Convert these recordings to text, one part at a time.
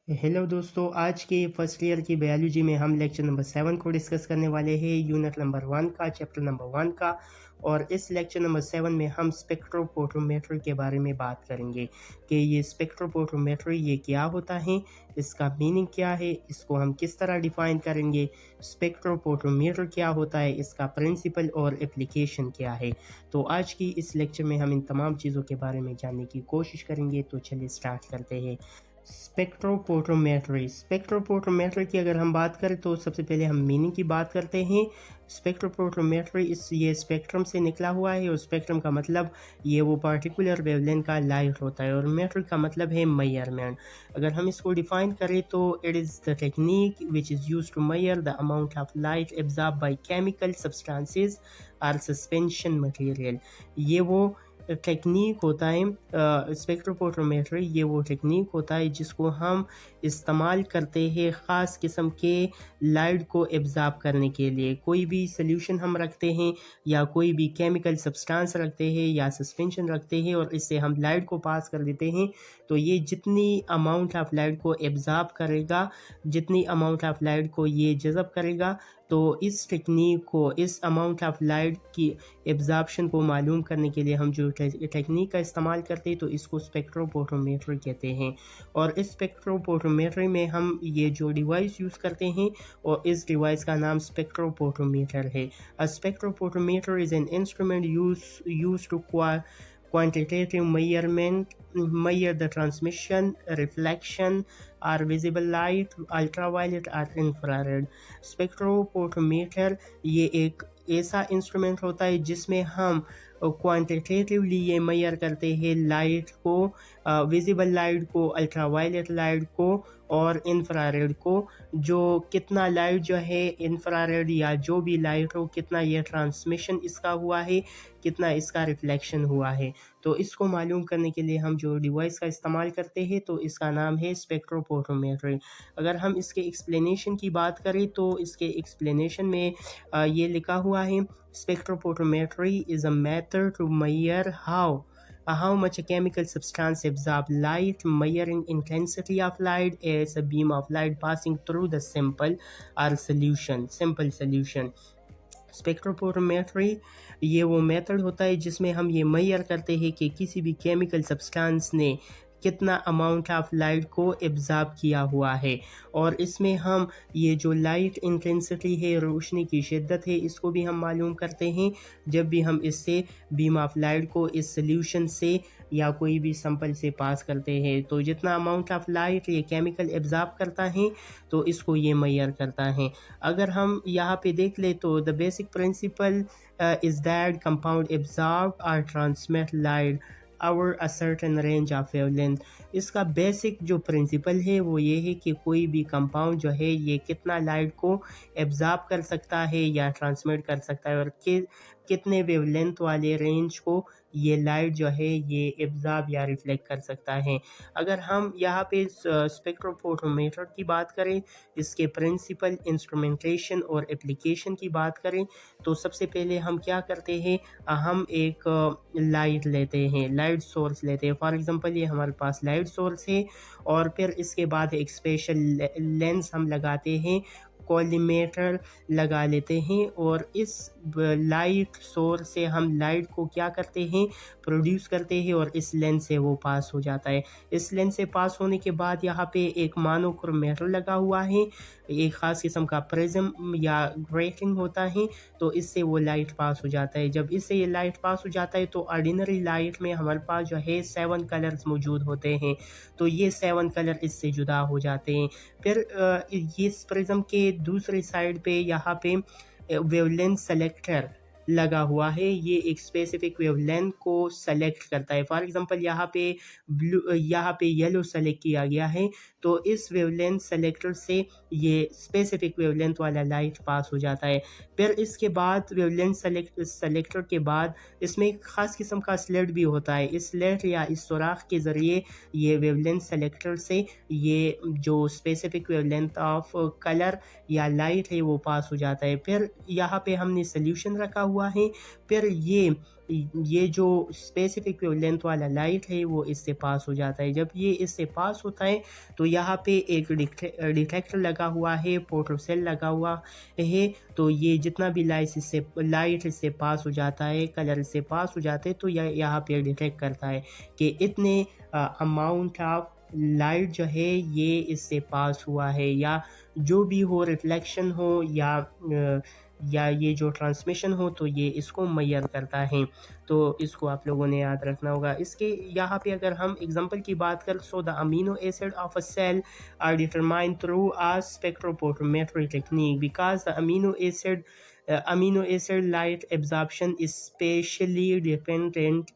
Hello दोस्तों, आज के फर्स्ट ईयर की बायोलॉजी में हम लेक्चर नंबर 7 को डिस्कस करने वाले हैं, यूनिट नंबर 1 का, चैप्टर नंबर 1 का। और इस लेक्चर नंबर 7 में हम स्पेक्ट्रोपोटोमेट्री के बारे में बात करेंगे कि ये स्पेक्ट्रोपोटोमेट्री ये क्या होता है, इसका मीनिंग क्या है, इसको हम किस तरह डिफाइन करेंगे, स्पेक्ट्रोपोटोमीटर क्या होता है, इसका प्रिंसिपल और एप्लीकेशन क्या है। तो आज की इस लेक्चर में हम इन तमाम चीज़ों के बारे में जानने की कोशिश करेंगे। तो चलिए स्टार्ट करते हैं। स्पेक्ट्रोपोटोमेट्री की अगर हम बात करें तो सबसे पहले हम मीनिंग की बात करते हैं। स्पेक्ट्रोपोटोमेट्री ये स्पेक्ट्रम से निकला हुआ है, और स्पेक्ट्रम का मतलब ये वो पार्टिकुलर वेवलेंथ का लाइट होता है, और मेट्री का मतलब है मेजरमेंट। अगर हम इसको डिफाइन करें तो it is the technique which is use to measure the amount of light absorb by chemical substances और सस्पेंशन मटेरियल। ये वो टेक्निक होता है स्पेक्ट्रोपोटोमेट्री, ये वो टेक्निक होता है जिसको हम इस्तेमाल करते हैं ख़ास किस्म के लाइट को एब्जॉर्ब करने के लिए। कोई भी सोल्यूशन हम रखते हैं या कोई भी केमिकल सब्सटेंस रखते हैं या सस्पेंशन रखते हैं, और इससे हम लाइट को पास कर देते हैं, तो ये जितनी अमाउंट ऑफ लाइट को एब्जॉर्ब करेगा, जितनी अमाउंट ऑफ लाइट को ये जज़ब करेगा, तो इस टेक्निक को, इस अमाउंट ऑफ लाइट की एब्जॉर्प्शन को मालूम करने के लिए हम जो टेक्निक का इस्तेमाल करते हैं तो इसको स्पेक्ट्रोपोटोमेट्री कहते हैं। और इस स्पेक्ट्रोपोटोमेट्री में हम ये जो डिवाइस यूज़ करते हैं, और इस डिवाइस का नाम स्पेक्ट्रोपोटोमीटर है। A spectrophotometer is an instrument use to quantitative measurement, measure the transmission, reflection or visible light, ultraviolet or infrared। स्पेक्ट्रोपोटोमीटर ये एक ऐसा इंस्ट्रूमेंट होता है जिसमें हम क्वांटिटेटिवली ये मेजर करते हैं लाइट को, विजिबल लाइट को, अल्ट्रावायलेट लाइट को और इंफ्रारेड को। जो कितना लाइट जो है इंफ्रारेड या जो भी लाइट हो, कितना ये ट्रांसमिशन इसका हुआ है, कितना इसका रिफ्लेक्शन हुआ है। तो इसको मालूम करने के लिए हम जो डिवाइस का इस्तेमाल करते हैं तो इसका नाम है स्पेक्ट्रोपोटोमेट्री। अगर हम इसके एक्सप्लेनेशन की बात करें तो इसके एक्सप्लेनेशन में ये लिखा हुआ है, spectrophotometry is a method to measure how much a chemical substance absorbs light, measuring intensity of light as a beam of light passing through the simple solution। स्पेक्ट्रोपोटोमेट्री ये वो मेथड होता है जिसमें हम ये मेजर करते हैं कि किसी भी केमिकल सब्सटेंस ने कितना अमाउंट ऑफ लाइट को एब्जॉर्ब किया हुआ है, और इसमें हम ये जो लाइट इंटेंसिटी है, रोशनी की शिद्दत है, इसको भी हम मालूम करते हैं जब भी हम इससे बीम ऑफ लाइट को इस सोल्यूशन से या कोई भी सैंपल से पास करते हैं। तो जितना अमाउंट ऑफ लाइट ये केमिकल एब्जॉर्ब करता है तो इसको ये मेजर करता है। अगर हम यहाँ पे देख ले तो the basic principle is that compound absorb और transmit light over a certain range of wavelength. इसका बेसिक जो प्रिंसिपल है वो ये है कि कोई भी कंपाउंड जो है ये कितना लाइट को एब्जॉर्ब कर सकता है या ट्रांसमिट कर सकता है, और कितने वेवलेंथ वाले रेंज को ये लाइट जो है ये एब्जॉर्ब या रिफ्लेक्ट कर सकता है। अगर हम यहाँ पे स्पेक्ट्रोपोटोमीटर की बात करें, इसके प्रिंसिपल, इंस्ट्रूमेंटेशन और एप्लीकेशन की बात करें, तो सबसे पहले हम क्या करते हैं, हम एक लाइट लेते हैं, लाइट सोर्स लेते हैं। फॉर एग्जांपल ये हमारे पास लाइट सोर्स है, और फिर इसके बाद एक स्पेशल लेंस हम लगाते हैं, कॉलीमेटर लगा लेते हैं, और इस लाइट सोर्स से हम लाइट को क्या करते हैं, प्रोड्यूस करते हैं, और इस लेंस से वो पास हो जाता है। इस लेंस से पास होने के बाद यहाँ पे एक मोनोक्रोमेटर लगा हुआ है, एक ख़ास किस्म का प्रिज्म या ग्रेटिंग होता है, तो इससे वो लाइट पास हो जाता है। जब इससे ये लाइट पास हो जाता है तो ऑर्डिनरी लाइट में हमारे पास जो है 7 कलर्स मौजूद होते हैं, तो ये 7 कलर इससे जुदा हो जाते हैं। फिर इस प्रिज्म के दूसरी साइड पे यहाँ पे वेवलेंथ सेलेक्टर लगा हुआ है, ये एक स्पेसिफिक वेवलेंथ को सेलेक्ट करता है। फॉर एग्जांपल यहाँ पे येलो सेलेक्ट किया गया है, तो इस वेवलेंथ सेलेक्टर से ये स्पेसिफिक वेवलेंथ वाला लाइट पास हो जाता है। फिर इसके बाद वेवलेंथ सेलेक्टर के बाद इसमें एक ख़ास किस्म का स्लेट भी होता है। इस स्लेट या इस सुराख के ज़रिए ये वेवलेंथ सेलेक्टर से ये जो स्पेसिफिक वेवलेंथ ऑफ कलर या लाइट है वो पास हो जाता है। फिर यहाँ पे हमने सोल्यूशन रखा हुआ हुआ है, फिर ये जो स्पेसिफिक वेवलेंथ वाला लाइट है वो इससे पास हो जाता है। जब ये इससे पास होता है तो यहाँ पे एक डिटेक्टर लगा हुआ है, फोटो सेल लगा हुआ है, तो ये जितना भी लाइट इससे पास हो जाता है, कलर इससे पास हो जाते हैं, तो यहाँ पे डिटेक्ट करता है कि इतने अमाउंट ऑफ लाइट जो है ये इससे पास हुआ है, या जो भी हो, रिफ्लेक्शन हो या ये जो ट्रांसमिशन हो, तो ये इसको मेजर करता है। तो इसको आप लोगों ने याद रखना होगा। इसके यहाँ पे अगर हम एग्जांपल की बात करें, so the amino acid of a cell are determined through a spectrophotometry technique because the amino acid light absorption is spatially dependent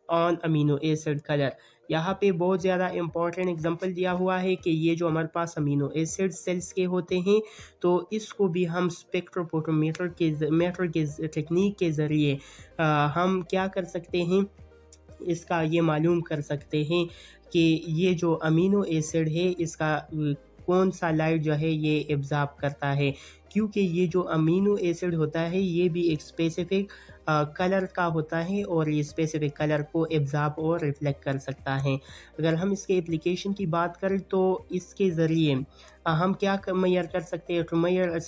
on amino acid color। यहाँ पे बहुत ज़्यादा इम्पॉर्टेंट एग्जांपल दिया हुआ है कि ये जो हमारे पास अमीनो एसिड सेल्स के होते हैं, तो इसको भी हम स्पेक्ट्रोफोटोमीटर के टेक्निक के ज़रिए हम क्या कर सकते हैं, इसका ये मालूम कर सकते हैं कि ये जो अमीनो एसिड है इसका कौन सा लाइट जो है ये एब्जॉर्ब करता है, क्योंकि ये जो अमीनो एसिड होता है ये भी एक स्पेसिफिक कलर का होता है और ये स्पेसिफिक कलर को एब्जॉर्ब और रिफ्लेक्ट कर सकता है। अगर हम इसके एप्लीकेशन की बात करें तो इसके ज़रिए हम क्या मेजर कर सकते हैं, to measure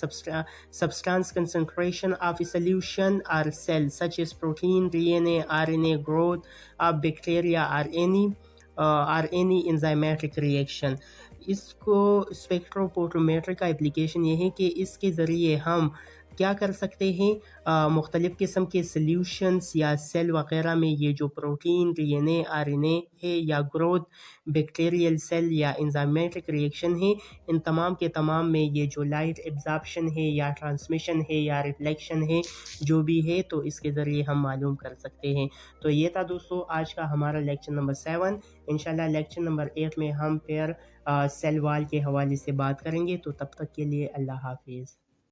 substance concentration of a solution or cell such as protein, DNA, RNA, growth of bacteria or any enzymatic reaction। इसको स्पेक्ट्रोफोटोमेट्री का एप्लीकेशन ये है कि इसके ज़रिए हम क्या कर सकते हैं, मुख्तलिफ़ किस्म के सल्यूशंस या सेल वग़ैरह में ये जो प्रोटीन, डीएनए, आरएनए है, या ग्रोथ, बैक्टीरियल सेल या एंजाइमेटिक रिएक्शन है, इन तमाम के तमाम में ये जो लाइट एब्जॉर्प्शन है या ट्रांसमिशन है या रिफ्लेक्शन है, जो भी है, तो इसके ज़रिए हम मालूम कर सकते हैं। तो ये था दोस्तों आज का हमारा लेक्चर नंबर 7। इंशाल्लाह लेक्चर नंबर 8 में हम फिर सेल वाल के हवाले से बात करेंगे। तो तब तक के लिए अल्लाह हाफिज़।